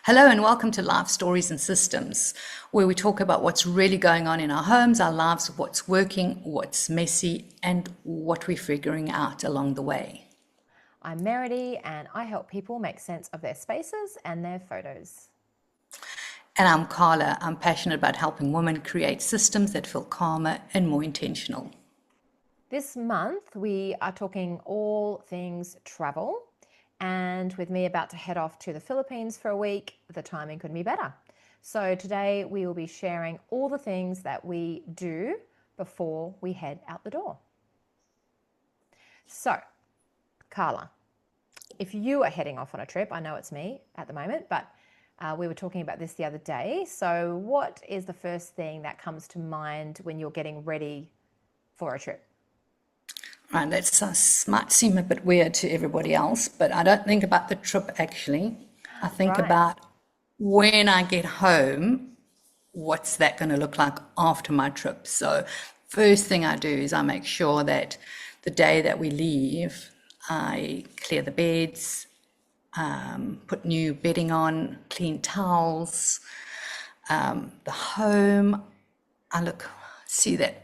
Hello and welcome to Life Stories and Systems, where we talk about what's really going on in our homes, our lives, what's working, what's messy, and what we're figuring out along the way. I'm Meredy and I help people make sense of their spaces and their photos. And I'm Carla. I'm passionate about helping women create systems that feel calmer and more intentional. This month we are talking all things travel, and with me about to head off to the Philippines for a week, the timing couldn't be better. So today we will be sharing all the things that we do before we head out the door. So, Carla, if you are heading off on a trip, I know it's me at the moment, but we were talking about this the other day. So, what is the first thing that comes to mind when you're getting ready for a trip? Right, might seem a bit weird to everybody else, but I don't think about the trip actually. I think Right. about when I get home, what's that going to look like after my trip? So, first thing I do is I make sure that the day that we leave, I clear the beds, put new bedding on, clean towels, the home. I see that,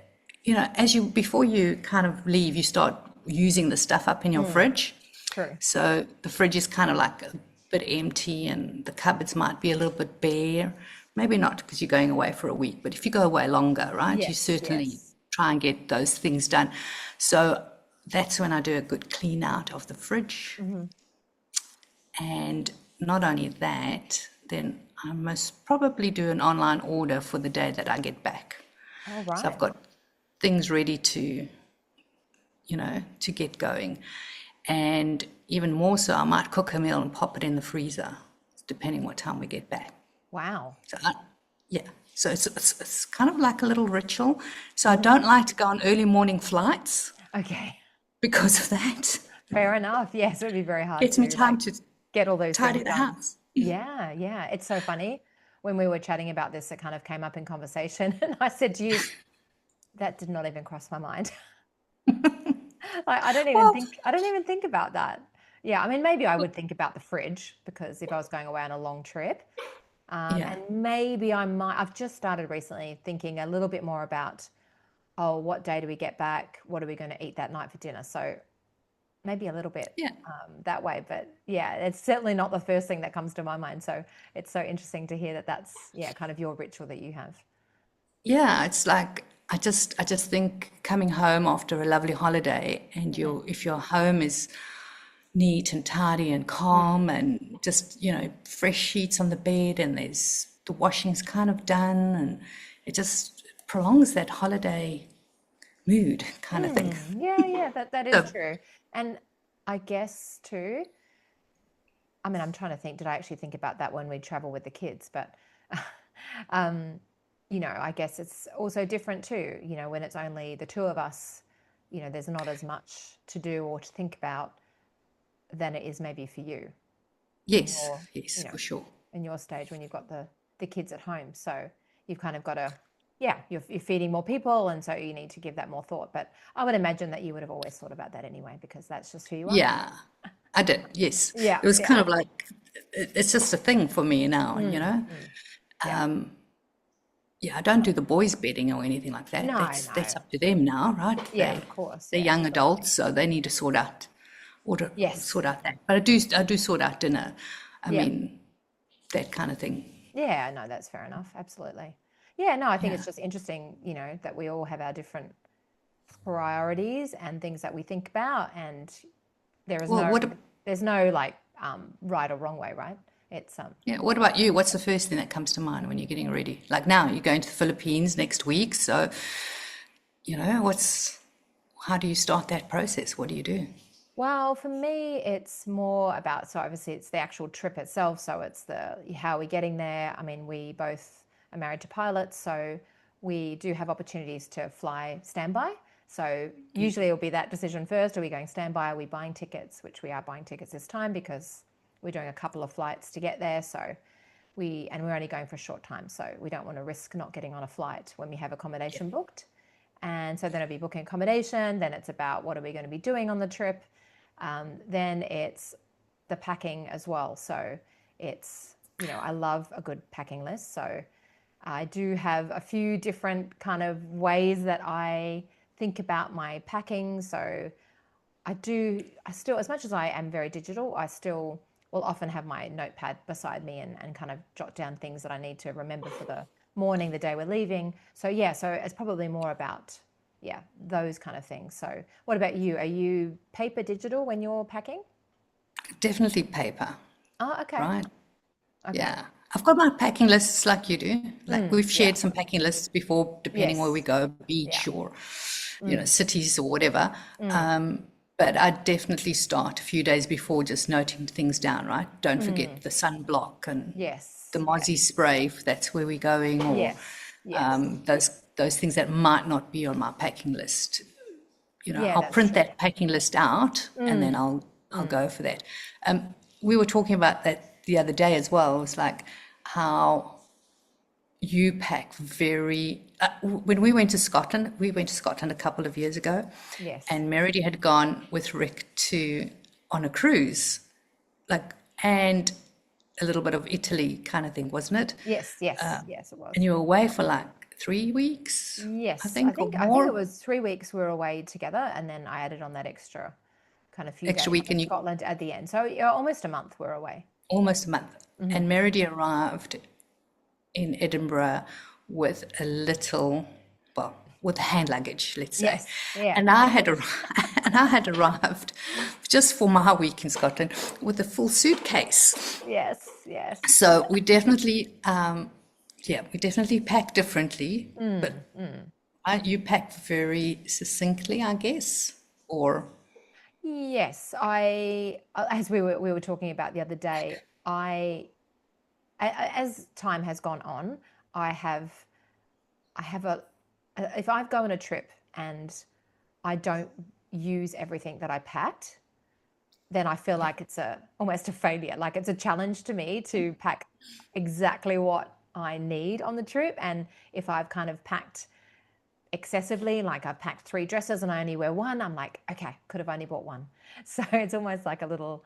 before you kind of leave, you start using the stuff up in your Mm, fridge. true. So the fridge is kind of like a bit empty and the cupboards might be a little bit bare. Maybe not because you're going away for a week, but if you go away longer, right, you Yes, certainly yes. try and get those things done. So that's when I do a good clean out of the fridge. Hmm. And not only that, then I must probably do an online order for the day that I get back. All So I've right. got things ready to get going. And even more so, I might cook a meal and pop it in the freezer, depending what time we get back. Wow. So yeah, so it's kind of like a little ritual. So I Hmm. don't like to go on early morning flights Okay. because of that. Fair enough. Yes, it would be very hard Gets me to time to get all those tidy things the done. house. Yeah, yeah. It's so funny. When we were chatting about this, it kind of came up in conversation, and I said to you, that did not even cross my mind. Well, I don't even think about that. Yeah, I mean, maybe I would think about the fridge because if I was going away on a long trip, yeah, and maybe I've just started recently thinking a little bit more about, oh, what day do we get back? What are we going to eat that night for dinner? So maybe a little bit yeah, that way, but yeah, it's certainly not the first thing that comes to my mind. So it's so interesting to hear that that's, yeah, kind of your ritual that you have. yeah. It's like I just think coming home after a lovely holiday, and Hmm. if your home is neat and tidy and calm Mm. and just, fresh sheets on the bed and there's the washing's kind of done and it just prolongs that holiday mood kind of thing. Mm. Yeah, yeah, that is So, true. And I guess too, I mean, I'm trying to think, did I actually think about that when we travel with the kids? But, um, I guess it's also different too. When it's only the two of us, there's not as much to do or to think about than it is maybe for you in yes, your, you yes, know, for sure. in your stage when you've got the kids at home. So you've kind of got to, yeah, you're feeding more people, and so you need to give that more thought. But I would imagine that you would have always thought about that anyway, because that's just who you are. Yeah, I did. Yes. Yeah, It was yeah. kind of like, it's just a thing for me now, Mm, mm. Yeah. Yeah, I don't do the boys' bedding or anything like that. No, That's no. up to them now, right? Yeah, of course. They're Yeah, young absolutely. adults, so they need to Yes. sort out that. But I do sort out dinner. I Yeah. mean, that kind of thing. Yeah, no, that's fair enough. Absolutely. Yeah, no, I think it's Yeah. just interesting, that we all have our different priorities and things that we think about, and there is Well, no there's no like right or wrong way, right? It's yeah, what about you? What's the first thing that comes to mind when you're getting ready? Like now, you're going to the Philippines next week, so how do you start that process? What do you do? Well, for me, it's more about, so obviously it's the actual trip itself. So it's the how are we getting there. I mean, we both are married to pilots, so we do have opportunities to fly standby. So usually it'll be that decision first. Are we going standby? Are we buying tickets? Which we are buying tickets this time because we're doing a couple of flights to get there. So we're only going for a short time, so we don't want to risk not getting on a flight when we have Yeah. accommodation booked. And so then it'll be booking accommodation. Then it's about what are we going to be doing on the trip. Then it's the packing as well. So it's I love a good packing list. So I do have a few different kind of ways that I think about my packing. So I still, as much as I am very digital, I still will often have my notepad beside me and kind of jot down things that I need to remember for the morning, the day we're leaving. So yeah, so it's probably more about, yeah, those kind of things. So what about you? Are you paper digital when you're packing? Definitely paper, Oh, okay. right? Okay. Yeah. I've got my packing lists like you do. Like we've Yeah. shared some packing lists before, depending where we Yes. go, Yeah. beach or, cities or whatever. But I definitely start a few days before just noting things down, right? Don't forget the sunblock and the Yes. Mozzie spray if that's where we're going, or Yes. Yes. those things that might not be on my packing list. Yeah, I'll that's print true. that packing list out and then I'll go for that. We were talking about that the other day as well. It was like how you pack very. When we went to Scotland a couple of years ago, Yes. and Meredy had gone with Rick to on a cruise, like and a little bit of Italy kind of thing, wasn't it? Yes. Yes. Yes, it And was. you were away for like 3 weeks, I Yes, I think, or think I think it more, was 3 weeks we were away together, and then I added on that extra kind of few extra days week, in and you Scotland at the end. So yeah, almost a month we're away. almost a month. And Meredy arrived in Edinburgh with a little, well, with hand luggage, let's say. Yes, yeah, And I had and I had arrived just for my week in Scotland with a full suitcase. yes, yes. So we definitely pack differently, but you pack very succinctly, I guess, or Yes, as we were talking about the other day, as time has gone on, I have I have if I go on a trip and I don't use everything that I packed, then I feel like it's almost a failure. Like it's a challenge to me to pack exactly what I need on the trip. And if I've kind of packed excessively, like I've packed 3 dresses and I only wear one, I'm like, okay, could have only bought one. So it's almost like a little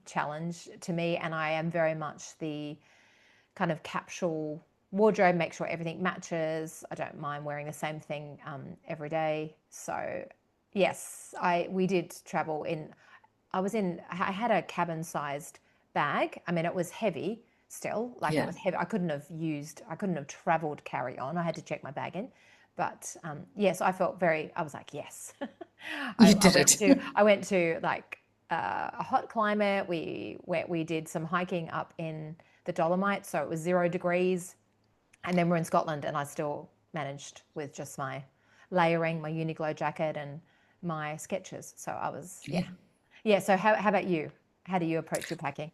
challenge to me. And I am very much the kind of capsule wardrobe, make sure everything matches. I don't mind wearing the same thing every day. So yes, we did travel in. I had a cabin sized bag. I mean, it was heavy still, like it yeah, was heavy. I couldn't have traveled carry on. I had to check my bag in. But yes, I was like, yes. you did it. I went to like a hot climate. We did some hiking up in the Dolomites, so it was 0 degrees. And then we're in Scotland, and I still managed with just my layering, my Uniqlo jacket, and my Skechers. So I was, yeah. Yeah, so how about you? How do you approach your packing?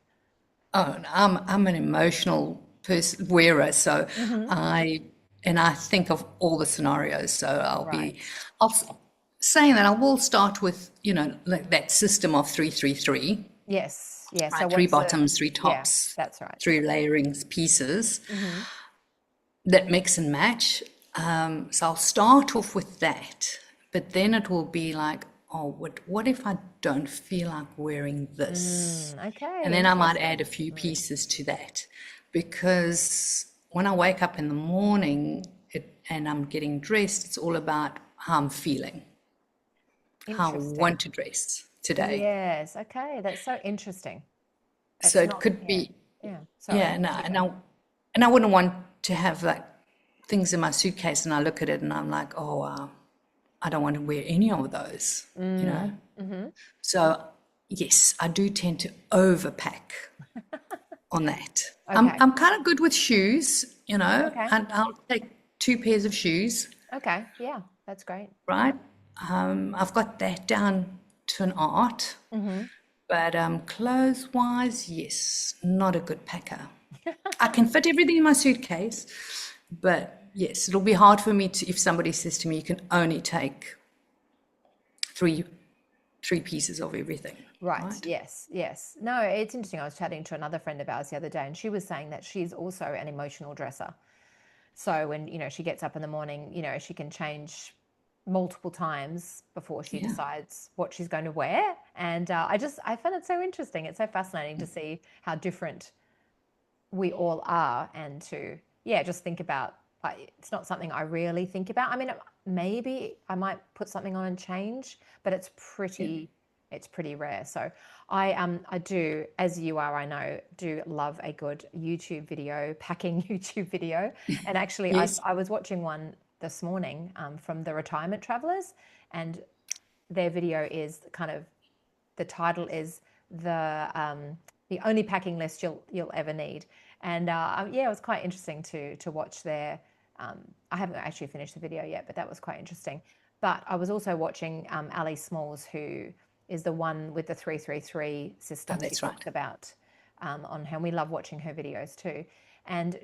Oh, and I'm an emotional person wearer, so Hmm. I I think of all the scenarios. So Right. saying that I will start with like that system of 3-3-3, Yes. Yeah. So right? Three what's the, bottoms, three yeah, tops, that's right. three layerings pieces Hmm. that mix and match. So I'll start off with that, but then it will be like, oh, what if I don't feel like wearing this? Okay. And then I might add Interesting. a few pieces to that because when I wake up in the morning and I'm getting dressed, it's all about how I'm feeling, how I Interesting. want to dress today. Yes. Okay. That's so interesting. So It's it not, could yeah. be, Yeah. yeah, Sorry. You go. and I wouldn't want to have like things in my suitcase and I look at it and I'm like, oh, I don't want to wear any of those, you know? Hmm. So yes, I do tend to overpack on that. Okay. I'm kind of good with shoes, Okay. and I'll take 2 pairs of shoes, Okay. Yeah. That's great. right? I've got that down to an art, Hmm. but clothes wise, yes, not a good packer. I can fit everything in my suitcase, but yes, it'll be hard for me to if somebody says to me, you can only take three three pieces of everything, Right. right? Yes. Yes. No, it's interesting. I was chatting to another friend of ours the other day, and she was saying that she's also an emotional dresser. So when, she gets up in the morning, she can change multiple times before she Yeah. decides what she's going to wear. And I find it so interesting. It's so fascinating to see how different we all are, and to, yeah, just think about, it's not something I really think about. I mean, maybe I might put something on and change, but Yeah. it's pretty rare. So I do, as you are, I know, do love a good YouTube video, packing YouTube video. And actually, Yes. I was watching one this morning from the Retirement Travelers, and their video is kind of, the title is the only packing list you'll ever need. And yeah, it was quite interesting to watch their. I haven't actually finished the video yet, but that was quite interesting. But I was also watching Ali Smalls, who is the one with the 333 Oh, system. She that's right. talks about on her. And we love watching her videos too. And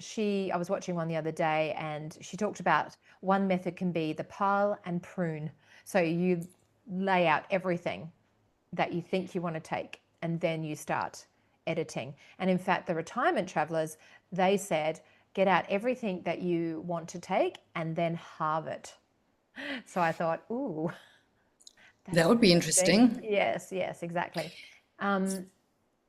I was watching one the other day, and she talked about one method can be the pile and prune. So you lay out everything that you think you want to take, and then you start editing. And in fact, the Retirement Travelers, they said, get out everything that you want to take and then halve it. So I thought, ooh, That that's would be interesting. interesting. Yes, exactly.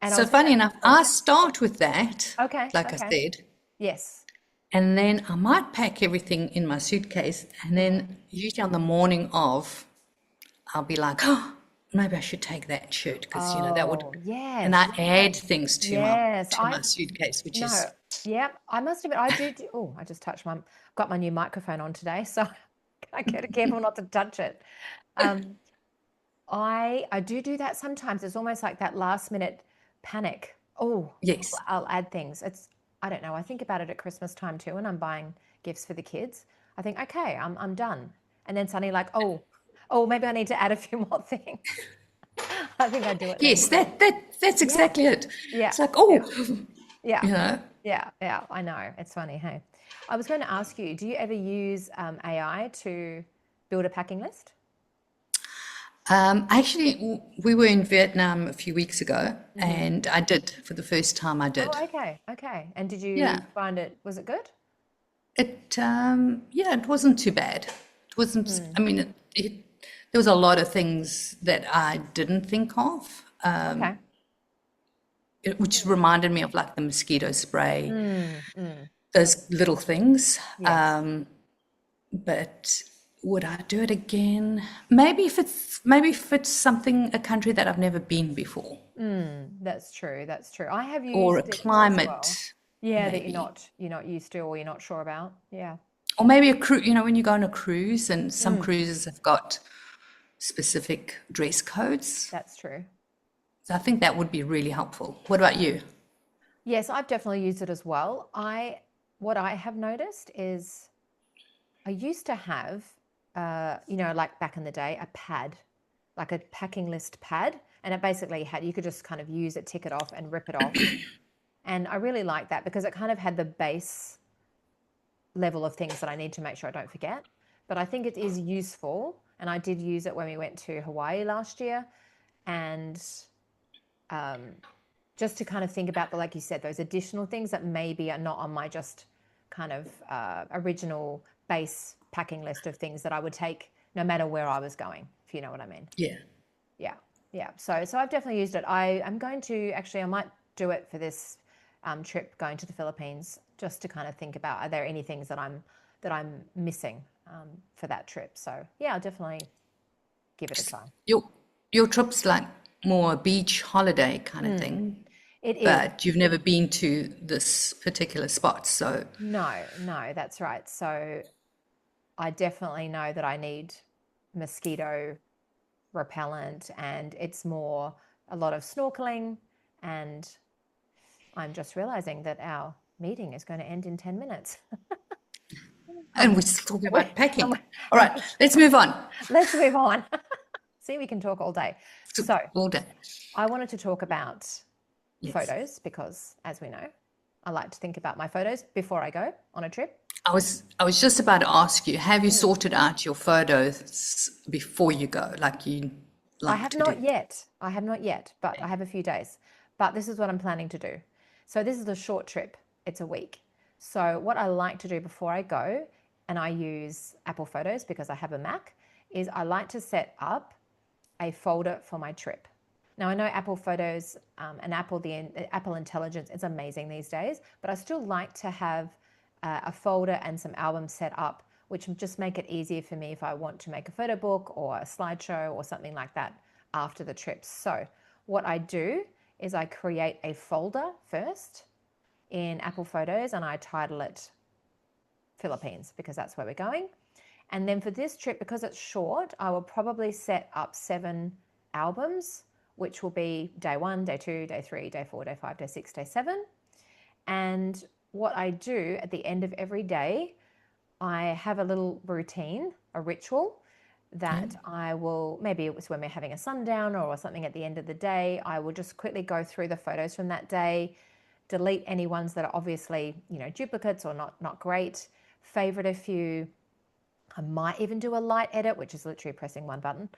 And I So was going funny to, enough, oh, I start with that, like I okay. said, Yes. and then I might pack everything in my suitcase, and then usually on the morning of, I'll be like, oh, maybe I should take that shirt because that would, Oh, and yes. I add things Yes. to my suitcase, which No, is yeah, I must admit, I do. Oh, I just touched got my new microphone on today, so I gotta careful not to touch it. Um, I do that sometimes. It's almost like that last minute panic. Oh, yes, I'll add things. I don't know. I think about it at Christmas time too, when I'm buying gifts for the kids. I think, okay, I'm done. And then suddenly like, oh, maybe I need to add a few more things. I think I do it then yes, too. that's Yeah, exactly it. yeah, It's like, yeah, oh, yeah, you know. yeah. I know. It's funny. Hey, I was going to ask you, do you ever use AI to build a packing list? Actually, we were in Vietnam a few weeks ago, Hmm. and I did for the first time. I did. Oh, okay, okay. And did you Yeah, find was it good? yeah, it wasn't too bad. It wasn't. I mean, there was a lot of things that I didn't think of, Okay. which reminded me of like the mosquito spray, Mm. those little things. Yes, But would I do it again? Maybe if it's something a country that I've never been before, that's true. That's true. I have or a used it as well. climate, Yeah, that maybe. you're not used to or you're not sure about. Yeah. Or maybe a cruise, when you go on a cruise and some Mm, cruises have got specific dress codes. that's true. So I think that would be really helpful. What about you? Yes, I've definitely used it as well. What I have noticed is I used to have, like back in the day, a pad, like a packing list pad, and it basically had, you could just kind of use it, tick it off, and rip it off. And I really like that because it kind of had the base level of things that I need to make sure I don't forget. But I think it is useful, and I did use it when we went to Hawaii last year, and just to kind of think about like you said, those additional things that maybe are not on my just kind of original base packing list of things that I would take no matter where I was going, if you know what I mean. Yeah. Yeah, yeah. So I've definitely used it. I'm going to actually, I might do it for this trip going to the Philippines, just to kind of think about, are there any things that I'm missing for that trip? So yeah, I'll definitely give it a try. Your trip's like more a beach holiday kind of Mm, thing, it is. but you've never been to this particular spot. So No, that's right. So I definitely know that I need mosquito repellent, and it's more a lot of snorkeling. And I'm just realizing that our meeting is going to end in 10 minutes. and Um, we're still talking we- about and packing. we- All and right, let's move on. let's move on. See, we can talk all day. So All day. I wanted to talk about Yes. photos because, as we know, I like to think about my photos before I go on a trip. I was just about to ask you, have you sorted out your photos before you go, like you I like have to do? not yet. I have not yet, but I have a few days. But this is what I'm planning to do. So this is a short trip. It's a week. So what I like to do before I go, and I use Apple Photos because I have a Mac, is I like to set up a folder for my trip. Now, I know Apple Photos and Apple Intelligence is amazing these days, but I still like to have a folder and some albums set up, which just make it easier for me if I want to make a photo book or a slideshow or something like that after the trips. So what I do is I create a folder first in Apple Photos and I title it Philippines because that's where we're going. And then for this trip, because it's short, I will probably set up 7 albums, which will be day 1, day 2, day 3, day 4, day 5, day 6, day 7. And what I do at the end of every day, I have a little routine, a ritual that I will, maybe it was when we're having a sundown or something at the end of the day, I will just quickly go through the photos from that day, delete any ones that are obviously, duplicates or not great, favorite a few. I might even do a light edit, which is literally pressing one button.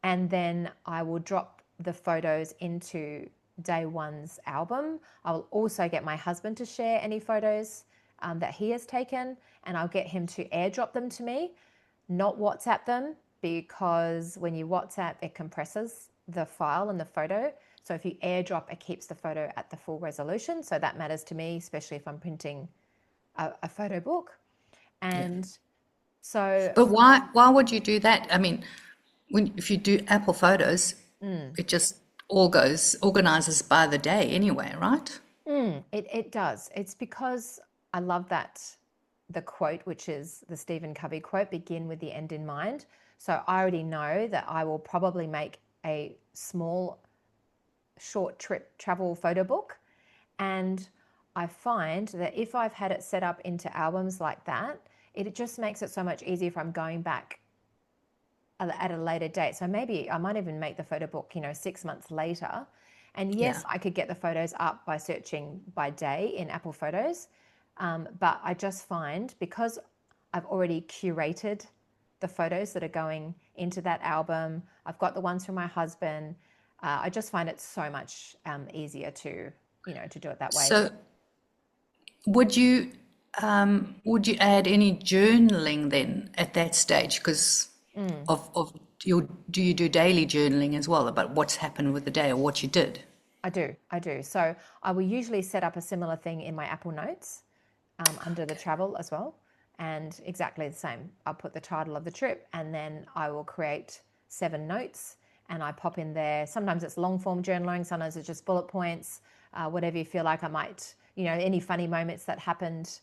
And then I will drop the photos into day 1's album. I will also get my husband to share any photos that he has taken, and I'll get him to airdrop them to me, not WhatsApp them, because when you WhatsApp, it compresses the file and the photo. So if you airdrop, it keeps the photo at the full resolution. So that matters to me, especially if I'm printing a photo book. And so, But why would you do that? I mean, if you do Apple Photos, it just all goes organizes by the day anyway, right? it does. It's because I love the quote, which is the Stephen Covey quote, begin with the end in mind. So I already know that I will probably make a small, short trip travel photo book. And I find that if I've had it set up into albums like that, it just makes it so much easier if I'm going back at a later date. So maybe I might even make the photo book, 6 months later. And yes, I could get the photos up by searching by day in Apple Photos. But I just find because I've already curated the photos that are going into that album, I've got the ones from my husband. I just find it so much easier to do it that way. So would you add any journaling then at that stage? Because of do you do daily journaling as well about what's happened with the day or what you did? I do. So I will usually set up a similar thing in my Apple Notes under the travel as well. And exactly the same. I'll put the title of the trip and then I will create 7 notes and I pop in there. Sometimes it's long form journaling, sometimes it's just bullet points, whatever you feel like. I might, any funny moments that happened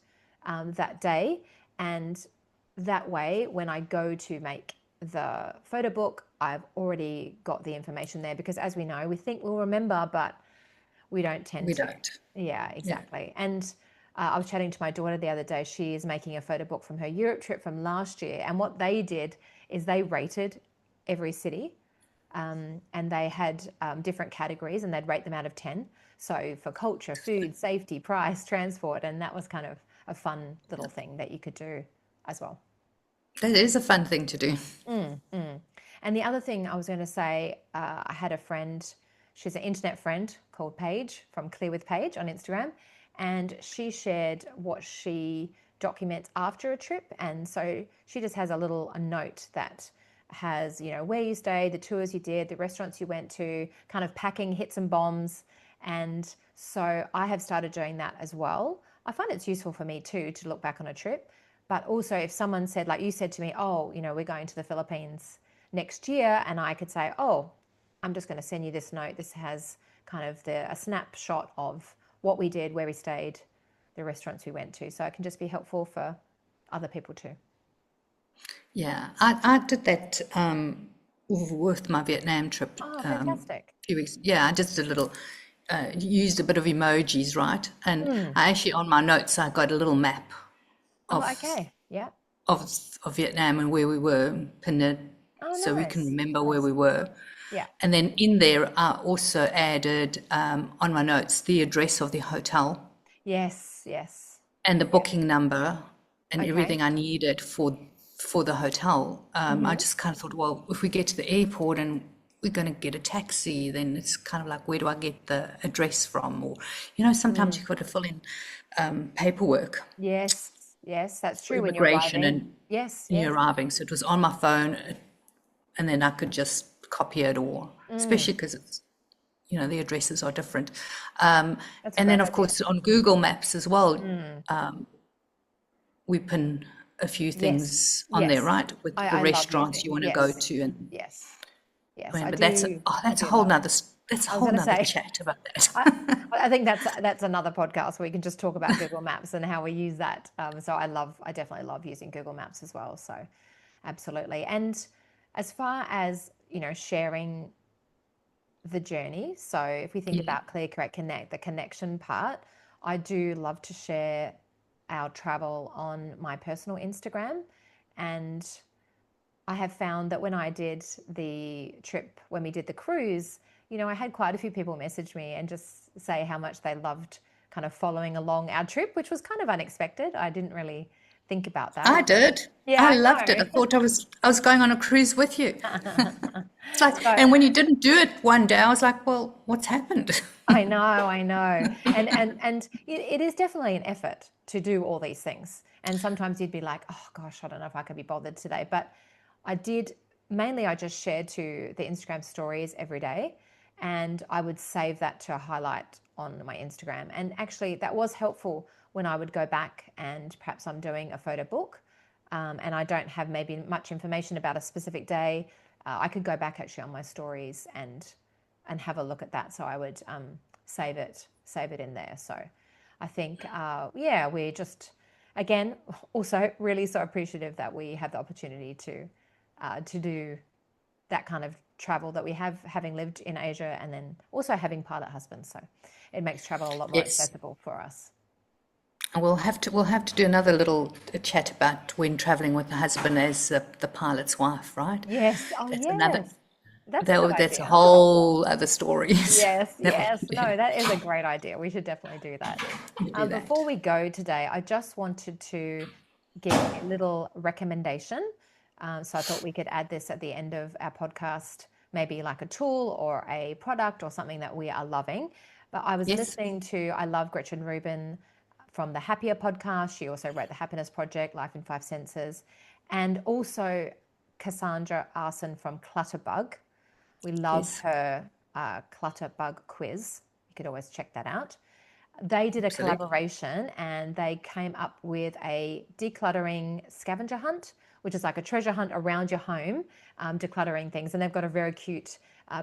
that day. And that way, when I go to make the photo book, I've already got the information there because as we know, we think we'll remember, but we don't tend We to. don't. Yeah, exactly. And I was chatting to my daughter the other day. She is making a photo book from her Europe trip from last year. And what they did is they rated every city and they had different categories and they'd rate them out of 10. So for culture, food, safety, price, transport. And that was kind of a fun little thing that you could do as well. That is a fun thing to do. And the other thing I was going to say, I had a friend, she's an internet friend called Paige from Clear with Paige on Instagram. And she shared what she documents after a trip. And so she just has a note that has, where you stayed, the tours you did, the restaurants you went to, kind of packing hits and bombs. And so I have started doing that as well. I find it's useful for me too, to look back on a trip. But also if someone said, like you said to me, oh, we're going to the Philippines next year. And I could say, oh, I'm just going to send you this note. This has kind of a snapshot of what we did, where we stayed, the restaurants we went to. So it can just be helpful for other people too. Yeah, I did that with my Vietnam trip Oh, fantastic. a few weeks. Yeah, I just did a little, used a bit of emojis, right? And I actually on my notes I got a little map Oh, of okay. Yeah. of of Vietnam and where we were pinned in, Oh, so we can nice. remember where Nice. we were. Yeah. And then in there, I also added on my notes the address of the hotel Yes. Yes. and the booking number and Okay. everything I needed for the hotel. I just kind of thought, well, if we get to the airport and we're going to get a taxi, then it's kind of like, where do I get the address from? Or, sometimes you've got to fill in paperwork Yes. Yes. That's for true when you're immigration arriving. and Yes. you're Yes. arriving. So it was on my phone, and then I could just copy it, or especially because it's, the addresses are different. That's a And great then, of idea. course, on Google Maps as well, Mm. we pin a few Yes, things on there, yes. right? With the I love restaurants you using, want to go yes, to. And yes, I yes. mean, I but do, I that's a do whole love. nother, that's a I was whole going to nother say, chat about I, that. I think that's another podcast where we can just talk about Google Maps and how we use that. So I definitely love using Google Maps as well. So absolutely. And as far as, sharing the journey, so if we think Yeah. about Clear Correct Connect, the connection part, I do love to share our travel on my personal Instagram. And I have found that when I did the trip, when we did the cruise, I had quite a few people message me and just say how much they loved kind of following along our trip, which was kind of unexpected. I didn't really think about I that. did. Yeah, I I loved it. I know. thought I was going on a cruise with you. It's like, So and when you didn't do it one day, I was like, well, what's happened? I know. And it is definitely an effort to do all these things. And sometimes you'd be like, oh gosh, I don't know if I could be bothered today. But I did, mainly I just shared to the Instagram stories every day, and I would save that to highlight on my Instagram. And actually that was helpful when I would go back and perhaps I'm doing a photo book, and I don't have maybe much information about a specific day. I could go back actually on my stories and have a look at that. So I would save it in there. So I think, yeah, we're just, again, also really so appreciative that we have the opportunity to do that kind of travel that we have, having lived in Asia and then also having pilot husbands. So it makes travel a lot more Yes. accessible for us. And we'll have to do another little chat about when traveling with the husband as the pilot's wife, right? Yes. Oh, That's another, yes. That's a good that's a idea. whole other story. Yes, That we yes. can No, do. that is a great idea. We should definitely do that. We do that. Before we go today, I just wanted to give a little recommendation. So I thought we could add this at the end of our podcast, maybe like a tool or a product or something that we are loving. But I was Yes. listening to, I love Gretchen Rubin from the Happier podcast. She also wrote the Happiness Project, Life in Five Senses, and also Cassandra Arson from Clutterbug. We love Yes. her Clutterbug quiz. You could always check that out. They did a Absolutely. collaboration and they came up with a decluttering scavenger hunt, which is like a treasure hunt around your home, decluttering things. And they've got a very cute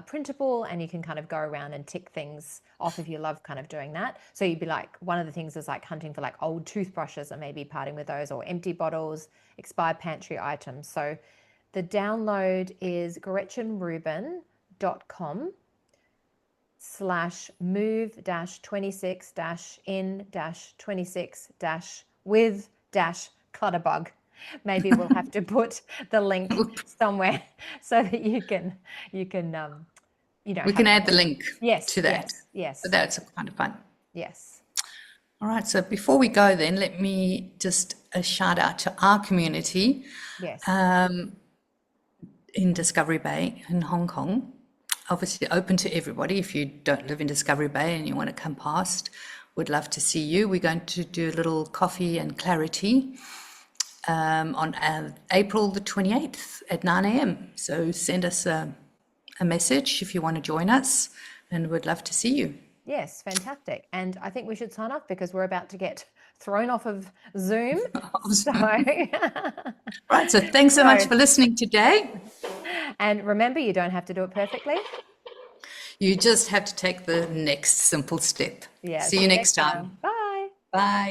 printable, and you can kind of go around and tick things off if you love kind of doing that. So you'd be like, one of the things is like hunting for like old toothbrushes and maybe parting with those, or empty bottles, expired pantry items. So the download is gretchenrubin.com/move-26-in-26-with-clutterbug. Maybe we'll have to put the link somewhere so that you can We have can a add the look. link Yes, to that. yes, But yes, that's kind of fun. yes. All right. So before we go, then let me just a shout out to our community Yes. in Discovery Bay in Hong Kong. Obviously open to everybody. If you don't live in Discovery Bay and you want to come past, would love to see you. We're going to do a little coffee and clarity on April the 28th at 9 a.m. So send us a message if you want to join us, and we'd love to see you. Yes, fantastic. And I think we should sign off because we're about to get thrown off of Zoom. So, Right. So thanks so much so, for listening today. and remember, you don't have to do it perfectly. You just have to take the next simple step. Yeah, See see you you next next time. time. Bye. Bye.